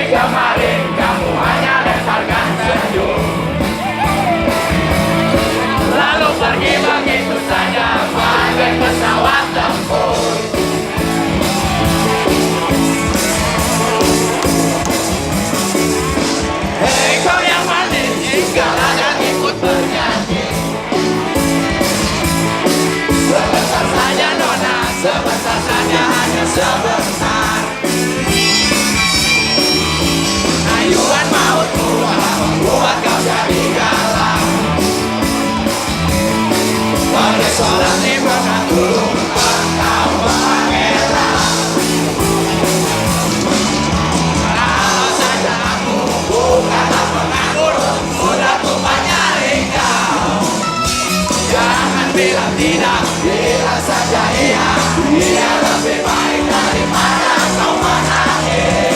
kemarin kamu hanya lemparkan senyum, lalu pergi begitu saja bagai pesawat tempur. Hei kau yang manis, tinggallah dan ikut bernyanyi. Sebentar saja nona, sebentar saja, hanya sebentar. Ayuan mautmu membuat kau jadi galau. Bagai seorang di mengaku engkau mengelak. Kalau saja aku bukanlah penganggur, sudah tumpahnya kau. Jangan bilang tidak, bilang saja iya. Dia lebih baik daripada kau menangis.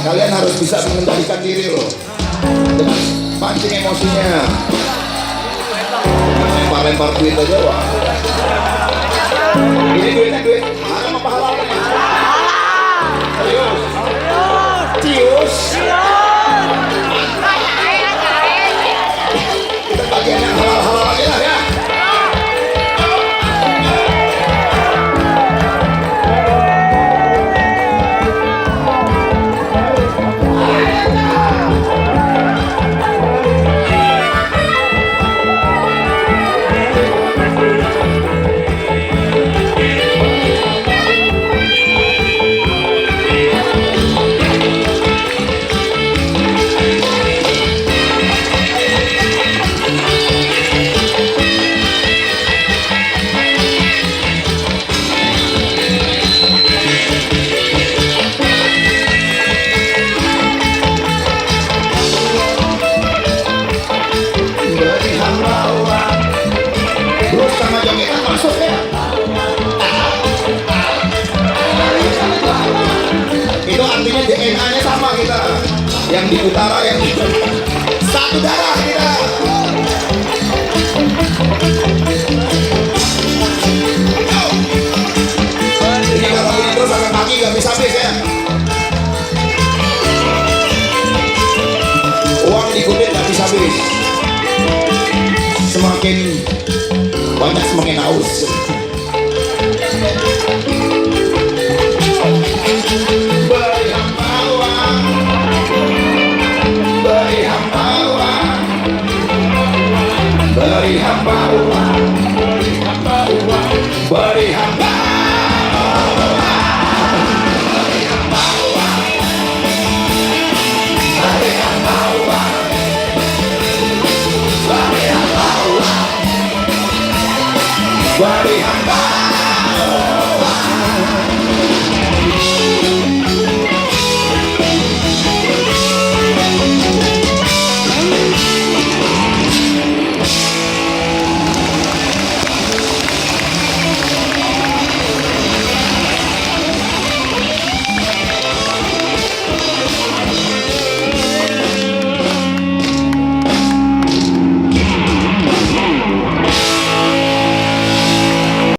Kalian harus bisa mengendalikan diri loh, dengan pancing emosinya. Lempar duit aja wah. Ini duitnya duit. Mana mau pahalanya? Serius. Cius. Kita bagian yang halal-halal aja lah ya. Yeah. Yang di utara, yang di satu darah kita. Ini kalau ini terus sampai pagi nggak bisa habis ya. Uang dikutip nggak bisa habis. Semakin banyak semakin haus.